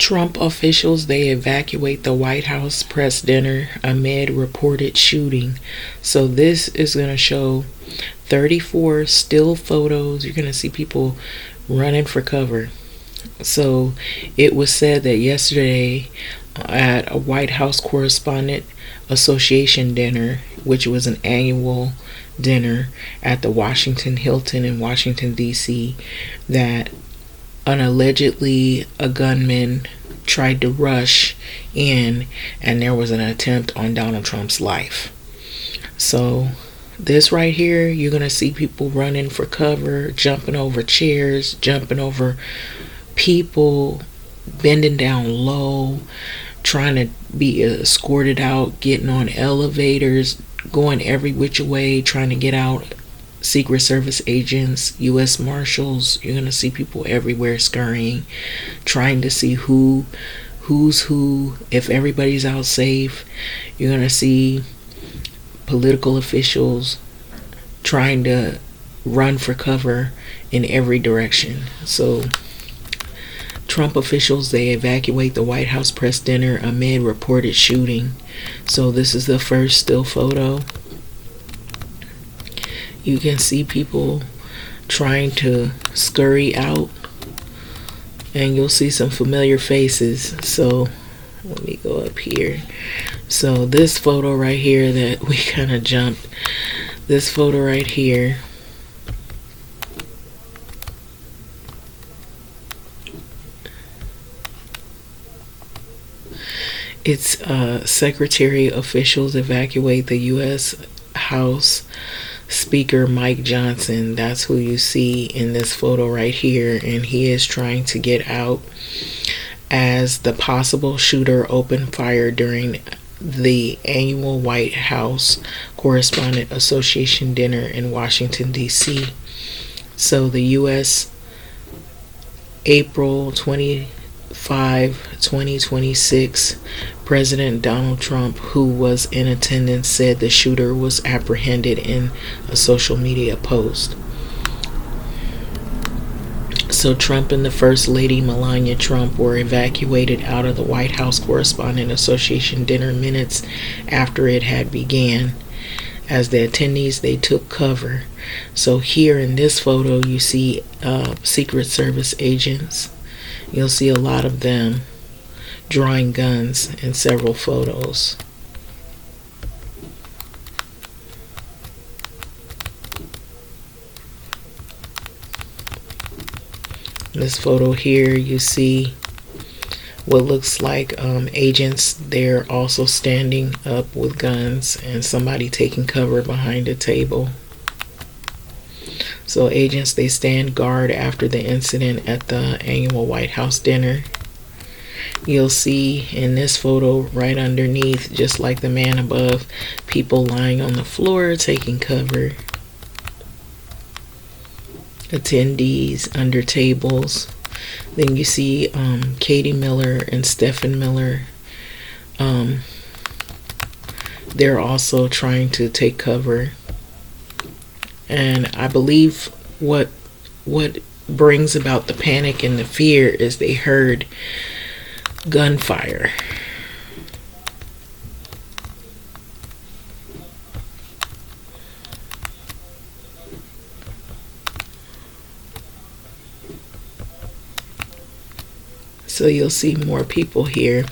Trump officials, they evacuate the White House press dinner amid reported shooting. So this is going to show 34 still photos. You're going to see people running for cover. So it was said that yesterday at a White House Correspondence Association dinner, which was an annual dinner at the Washington Hilton in Washington, D.C., that allegedly a gunman tried to rush in and there was an attempt on Donald Trump's life. So this right here, you're going to see people running for cover, jumping over chairs, jumping over people, bending down low, trying to be escorted out, getting on elevators, going every which way, trying to get out. Secret Service agents, U.S. Marshals, you're going to see people everywhere scurrying, trying to see who's who, if everybody's out safe. You're going to see political officials trying to run for cover in every direction. So Trump officials, they evacuate the White House press dinner amid reported shooting. So this is the first still photo. You can see people trying to scurry out, and you'll see some familiar faces. So let me go up here. So this photo right here that we kind of jumped, this photo right here, it's secretary officials evacuate the U.S. House Speaker Mike Johnson. That's who you see in this photo right here, and he is trying to get out as the possible shooter opened fire during the annual White House Correspondence Association dinner in Washington, D.C. So the U.S. April 25, 2026, President Donald Trump, who was in attendance, said the shooter was apprehended in a social media post. So Trump and the First Lady Melania Trump were evacuated out of the White House Correspondence Association dinner minutes after it had began. As the attendees, they took cover. So here in this photo, you see Secret Service agents. You'll see a lot of them drawing guns in several photos. This photo here, you see what looks like agents. They're also standing up with guns and somebody taking cover behind a table. So agents, they stand guard after the incident at the annual White House dinner. You'll see in this photo right underneath, just like the man above, people lying on the floor taking cover. Attendees under tables. Then you see Katie Miller and Stephen Miller. They're also trying to take cover. And I believe what brings about the panic and the fear is they heard gunfire. So you'll see more people here.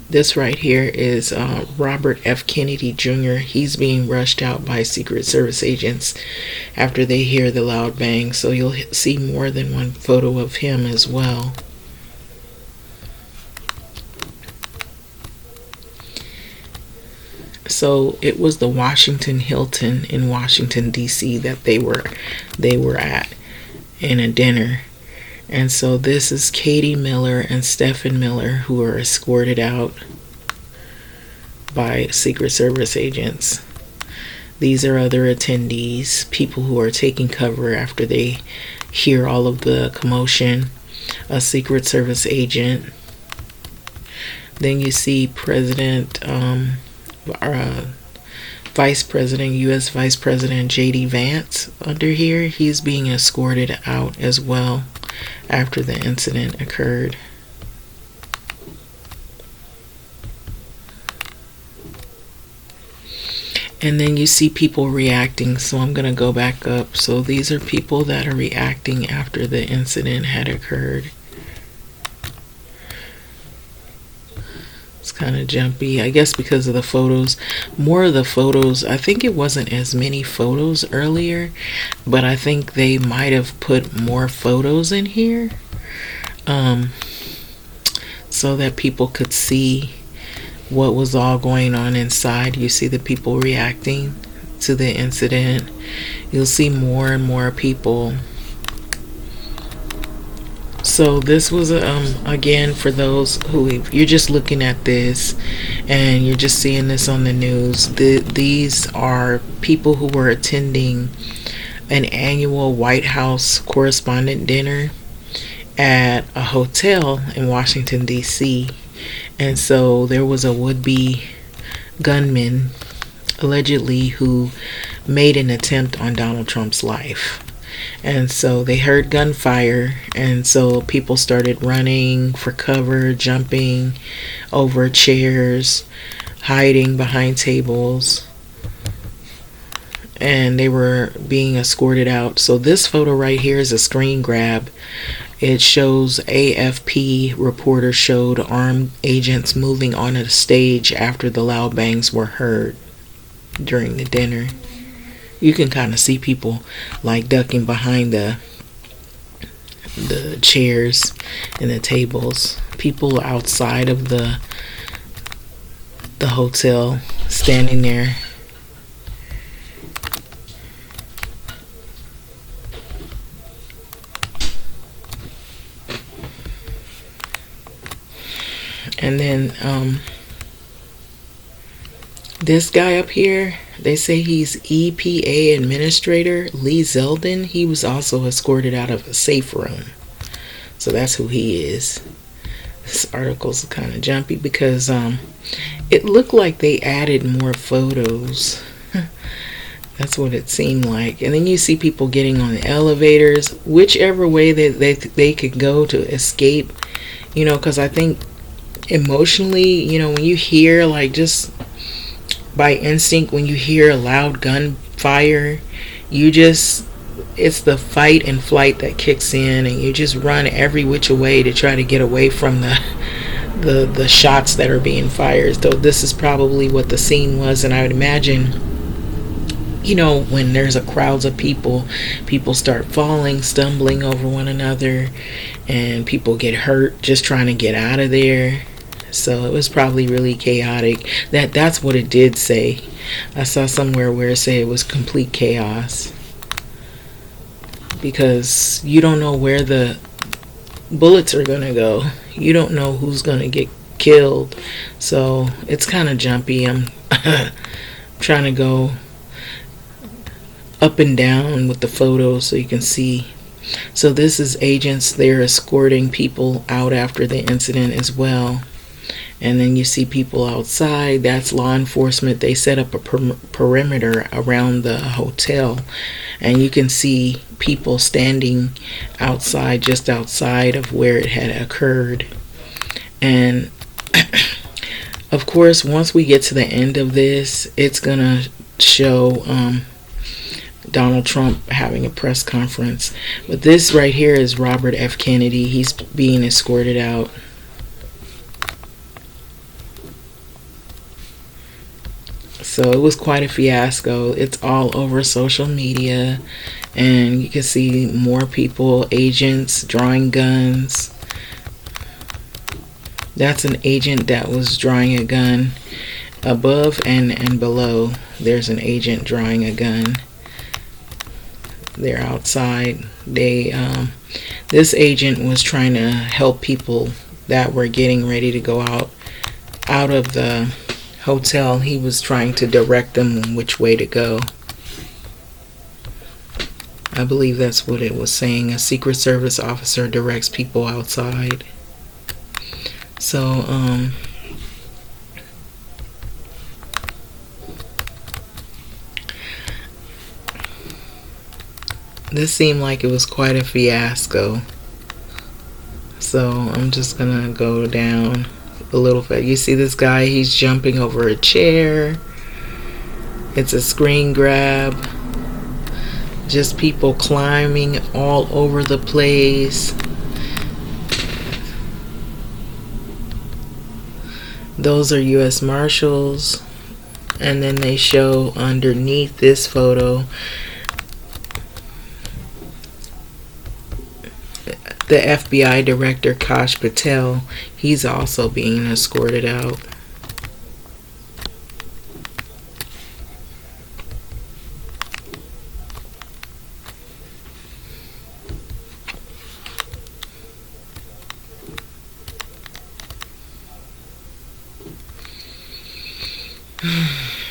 This right here is Robert F. Kennedy Jr. He's being rushed out by Secret Service agents after they hear the loud bang. So you'll see more than one photo of him as well. So it was the Washington Hilton in Washington, D.C. that they were at in a dinner. And so this is Katie Miller and Stephen Miller, who are escorted out by Secret Service agents. These are other attendees, people who are taking cover after they hear all of the commotion. A Secret Service agent. Then you see Vice President, U.S. Vice President J.D. Vance under here. He's being escorted out as well after the incident occurred. And then you see people reacting. So I'm going to go back up. So these are people that are reacting after the incident had occurred. It's kind of jumpy, I guess, because of the photos. More of the photos, I think it wasn't as many photos earlier, but I think they might have put more photos in here so that people could see what was all going on inside. You see the people reacting to the incident. You'll see more and more people. So this was again, for those who, if you're just looking at this and you're just seeing this on the news, these are people who were attending an annual White House Correspondence Dinner at a hotel in Washington, D.C. And so there was a would-be gunman, allegedly, who made an attempt on Donald Trump's life. And so they heard gunfire, and so people started running for cover, jumping over chairs, hiding behind tables, and they were being escorted out. So this photo right here is a screen grab. It shows AFP reporters showed armed agents moving onto the stage after the loud bangs were heard during the dinner. You can kind of see people like ducking behind the chairs and the tables. People outside of the hotel standing there. And then this guy up here, they say he's EPA Administrator Lee Zeldin. He was also escorted out of a safe room. So that's who he is. This article's kind of jumpy because it looked like they added more photos. That's what it seemed like. And then you see people getting on the elevators, whichever way they could go to escape. You know, because I think emotionally, you know, when you hear, like, just by instinct, when you hear a loud gunfire, it's the fight and flight that kicks in, and you just run every which way to try to get away from the shots that are being fired. So this is probably what the scene was. And I would imagine, you know, when there's a crowds of people start falling, stumbling over one another, and people get hurt just trying to get out of there. So it was probably really chaotic. That's what it did say. I saw somewhere where it said it was complete chaos, because you don't know where the bullets are gonna go. You don't know who's gonna get killed. So it's kind of jumpy. I'm trying to go up and down with the photos so you can see. So this is agents. They're escorting people out after the incident as well. And then you see people outside. That's law enforcement. They set up a perimeter around the hotel, and you can see people standing outside, just outside of where it had occurred. And of course, once we get to the end of this, it's gonna show Donald Trump having a press conference. But this right here is Robert F. Kennedy. He's being escorted out. So it was quite a fiasco. It's all over social media, and you can see more people, agents drawing guns. That's an agent that was drawing a gun. Above and below, there's an agent drawing a gun. They're outside. This agent was trying to help people that were getting ready to go out of the hotel. He was trying to direct them on which way to go. I believe that's what it was saying. A Secret Service officer directs people outside. So this seemed like it was quite a fiasco. So I'm just gonna go down a little bit. You see this guy, he's jumping over a chair, It's a screen grab. Just people climbing all over the place. Those are U.S. Marshals. And then they show underneath this photo the FBI Director Kash Patel. He's also being escorted out.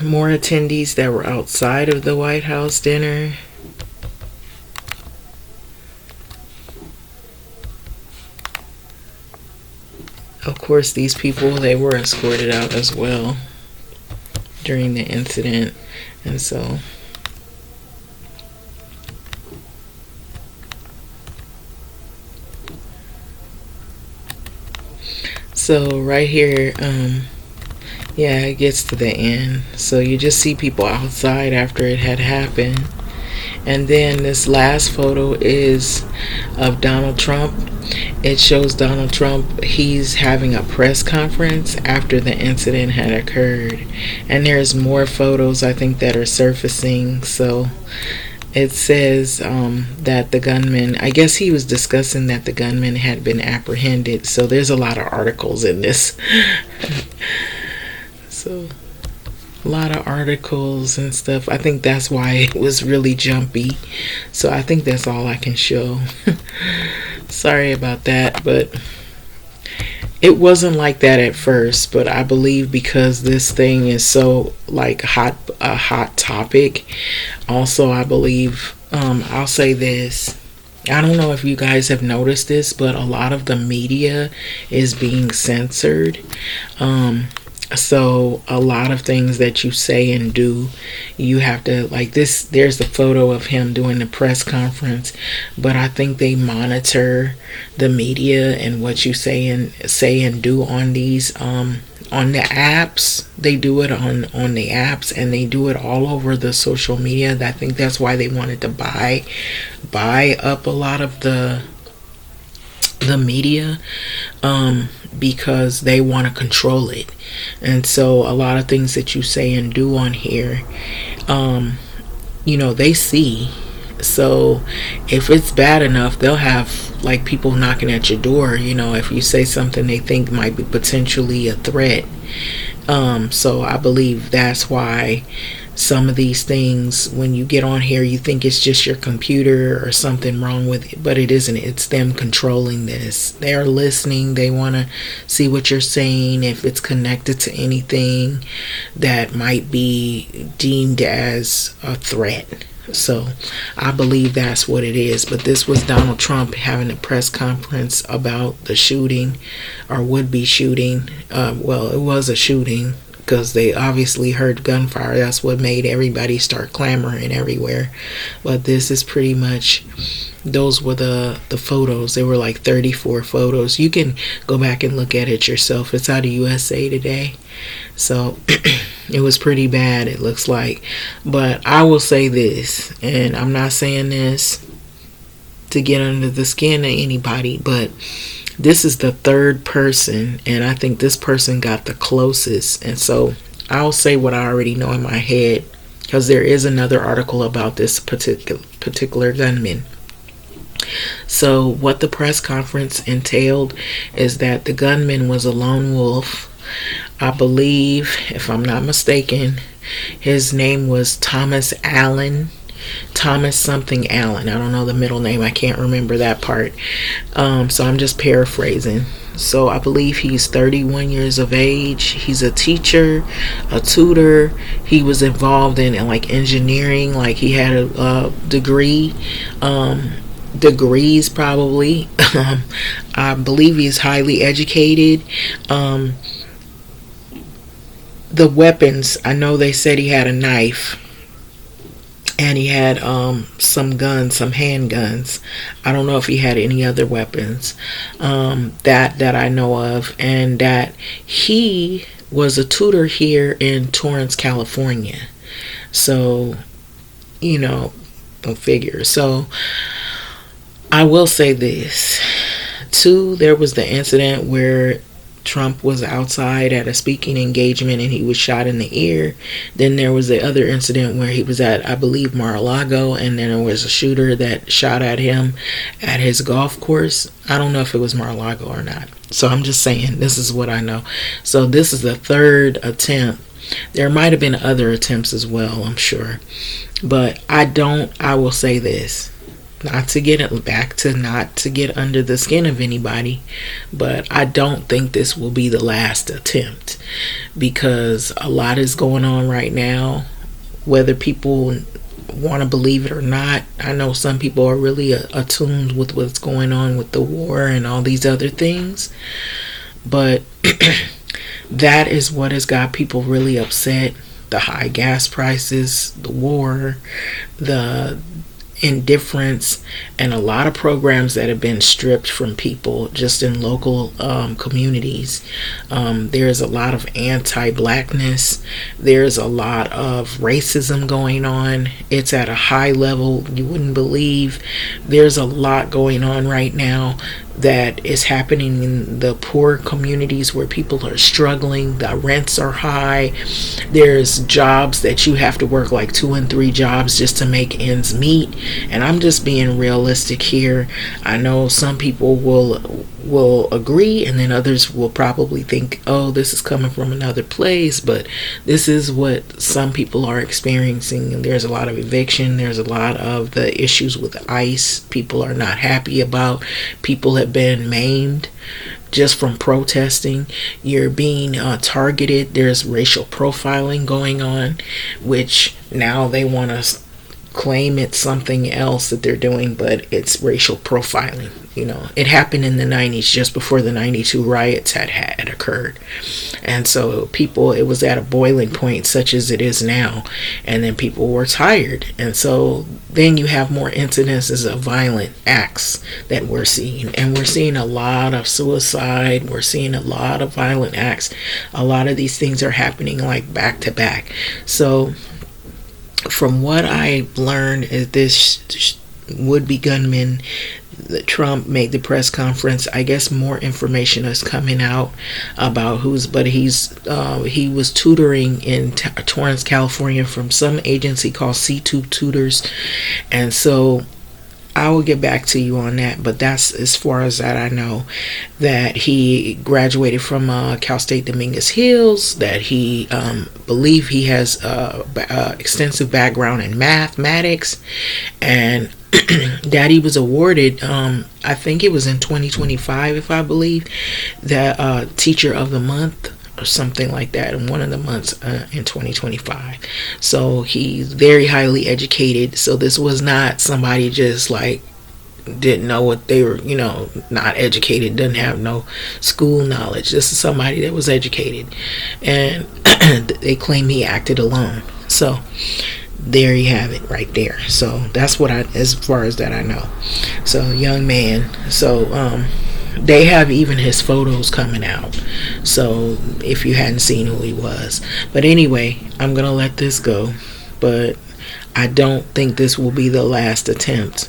More attendees that were outside of the White House dinner. Of course, these people, they were escorted out as well during the incident. And so right here, yeah, it gets to the end. So you just see people outside after it had happened. And then this last photo is of Donald Trump. It shows Donald Trump. He's having a press conference after the incident had occurred. And there's more photos, I think, that are surfacing. So it says that the gunman, I guess he was discussing that the gunman had been apprehended. So there's a lot of articles in this. So a lot of articles and stuff. I think that's why it was really jumpy. So I think that's all I can show. Sorry about that, but it wasn't like that at first. But I believe because this thing is so like a hot topic. Also, I believe I'll say this. I don't know if you guys have noticed this, but a lot of the media is being censored. So a lot of things that you say and do, you have to, like this, there's the photo of him doing the press conference, but I think they monitor the media and what you say and do on these on the apps. They do it on the apps, and they do it all over the social media. I think that's why they wanted to buy up a lot of the media, because they want to control it. And so a lot of things that you say and do on here, they see. So if it's bad enough, they'll have like people knocking at your door, if you say something they think might be potentially a threat. So I believe that's why some of these things, when you get on here, you think it's just your computer or something wrong with it, but it isn't. It's them controlling this. They are listening. They want to see what you're saying, if it's connected to anything that might be deemed as a threat. So I believe that's what it is. But this was Donald Trump having a press conference about the shooting, or would-be shooting. Well, it was a shooting, because they obviously heard gunfire. That's what made everybody start clamoring everywhere. But this is pretty much, those were the photos. There were like 34 photos. You can go back and look at it yourself. It's out of USA Today. So it was pretty bad, it looks like. But I will say this, and I'm not saying this to get under the skin of anybody, but this is the third person, and I think this person got the closest. And so I'll say what I already know in my head, because there is another article about this particular gunman. So what the press conference entailed is that the gunman was a lone wolf. I believe, if I'm not mistaken, his name was Thomas Allen. Thomas something Allen. I don't know the middle name. I can't remember that part. So I'm just paraphrasing. So I believe he's 31 years of age. He's a teacher, a tutor. He was involved in like engineering. Like he had a degree. Degrees probably. I believe he's highly educated. The weapons, I know they said he had a knife. And he had some guns, some handguns. I don't know if he had any other weapons that I know of. And that he was a tutor here in Torrance, California. So, go figure. So I will say this. Two, there was the incident where Trump was outside at a speaking engagement and he was shot in the ear. Then there was the other incident where he was at, I believe, Mar-a-Lago, and then there was a shooter that shot at him at his golf course. I don't know if it was Mar-a-Lago or not. So I'm just saying, this is what I know. So this is the third attempt. There might have been other attempts as well, I'm sure. But I will say this. Not to get under the skin of anybody, but I don't think this will be the last attempt, because a lot is going on right now, whether people want to believe it or not. I know some people are really attuned with what's going on with the war and all these other things, but that is what has got people really upset. The high gas prices, the war, the indifference, and a lot of programs that have been stripped from people just in local communities. There's a lot of anti-blackness. There's a lot of racism going on. It's at a high level you wouldn't believe. There's a lot going on right now that is happening in the poor communities where people are struggling. The rents are high. There's jobs that you have to work like 2 and 3 jobs just to make ends meet. And I'm just being realistic here. I know some people will agree, and then others will probably think, oh, this is coming from another place, but this is what some people are experiencing. And there's a lot of eviction. There's a lot of the issues with ICE. People are not happy about. People have been maimed just from protesting. You're being targeted. There's racial profiling going on, which now they want to claim it's something else that they're doing, but it's racial profiling. It happened in the 90s, just before the 92 riots had occurred. And so it was at a boiling point, such as it is now. And then people were tired. And so then you have more incidences of violent acts that we're seeing. And we're seeing a lot of suicide. We're seeing a lot of violent acts. A lot of these things are happening like back to back. So from what I learned is this would-be gunman, Trump made the press conference. I guess more information is coming out about he was tutoring in Torrance, California from some agency called C2 Tutors. And so I will get back to you on that, but that's as far as that I know. That he graduated from Cal State Dominguez Hills, that he believe he has extensive background in mathematics, and that he was awarded, I think it was in 2025, if I believe, that Teacher of the Month or something like that in one of the months in 2025. So he's very highly educated. So this was not somebody just like didn't know what they were, not educated, doesn't have no school knowledge. This is somebody that was educated, and they claim he acted alone. So there you have it right there. So that's as far as that I know. So young man. So they have even his photos coming out, so if you hadn't seen who he was. But anyway, I'm gonna let this go, but I don't think this will be the last attempt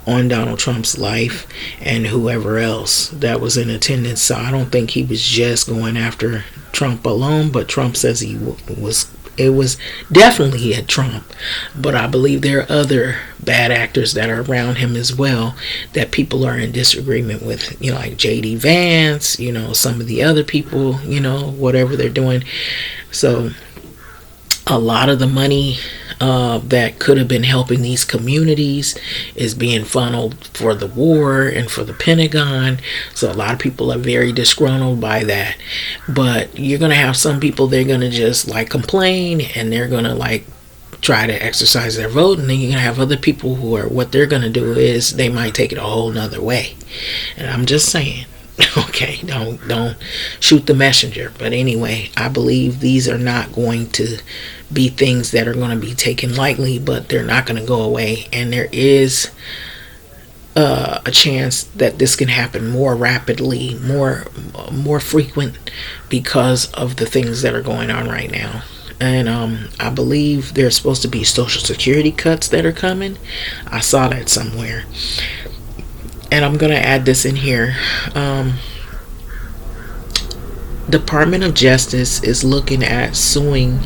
on Donald Trump's life and whoever else that was in attendance. So I don't think he was just going after Trump alone, but Trump says it was definitely at Trump, but I believe there are other bad actors that are around him as well that people are in disagreement with, like J.D. Vance, some of the other people, whatever they're doing. So a lot of the money that could have been helping these communities is being funneled for the war and for the Pentagon. So a lot of people are very disgruntled by that. But you're going to have some people, they're going to just like complain, and they're going to like try to exercise their vote. And then you're going to have other people who are, what they're going to do is they might take it a whole nother way. And I'm just saying, okay, don't shoot the messenger. But anyway, I believe these are not going to be things that are going to be taken lightly, but they're not going to go away. And there is a chance that this can happen more rapidly, more frequent, because of the things that are going on right now. And I believe there's supposed to be Social Security cuts that are coming. I saw that somewhere. And I'm going to add this in here. Department of Justice is looking at suing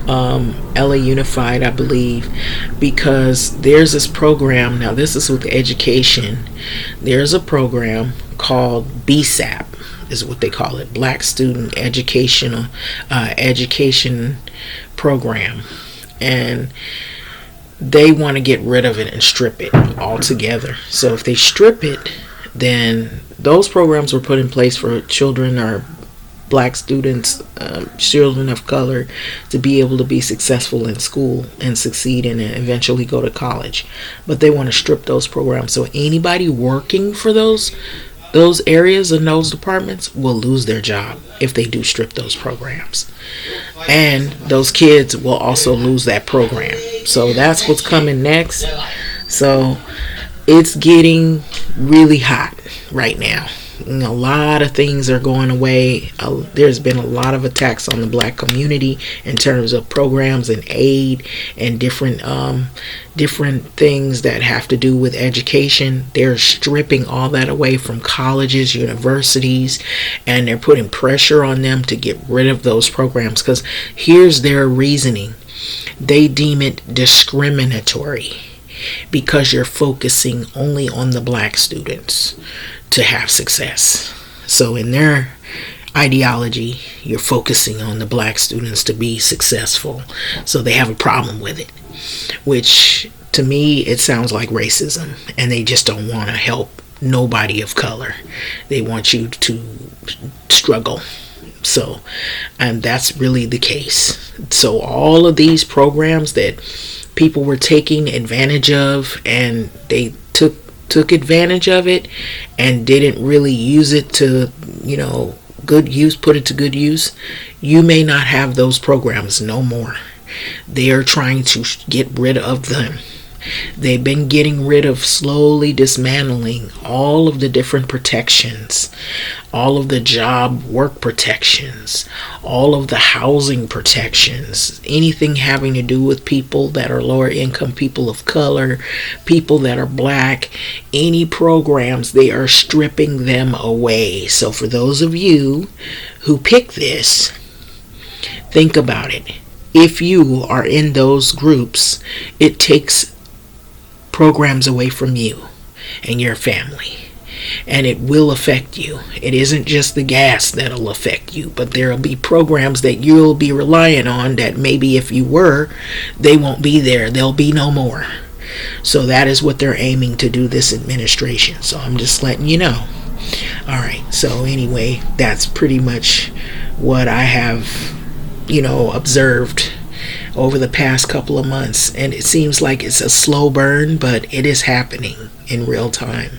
LA Unified, I believe, because there's this program. Now, this is with education. There's a program called BSAP, is what they call it, Black Student Education Program, and they want to get rid of it and strip it altogether. So if they strip it, then those programs were put in place for children or black students, children of color, to be able to be successful in school and succeed and eventually go to college. But they want to strip those programs. So anybody working for those areas and those departments will lose their job if they do strip those programs. And those kids will also lose that program. So that's what's coming next. So it's getting really hot right now. A lot of things are going away. There's been a lot of attacks on the black community in terms of programs and aid and different things that have to do with education. They're stripping all that away from colleges, universities, and they're putting pressure on them to get rid of those programs, because here's their reasoning. They deem it discriminatory because you're focusing only on the black students to have success. So in their ideology, you're focusing on the black students to be successful. So they have a problem with it, which to me, it sounds like racism, and they just don't want to help nobody of color. They want you to struggle. So, and that's really the case. So all of these programs that people were taking advantage of, and they took advantage of it and didn't really use it to, good use, put it to good use, you may not have those programs no more. They are trying to get rid of them. They've been getting rid of, slowly dismantling all of the different protections, all of the job work protections, all of the housing protections, anything having to do with people that are lower income, people of color, people that are black, any programs, they are stripping them away. So for those of you who pick this, think about it. If you are in those groups, it takes programs away from you and your family, and it will affect you. It isn't just the gas that'll affect you, but there'll be programs that you'll be relying on that maybe if you were, they won't be there. There'll be no more. So that is what they're aiming to do, this administration. So I'm just letting you know. All right, so anyway, that's pretty much what I have observed over the past couple of months, and it seems like it's a slow burn, but it is happening in real time.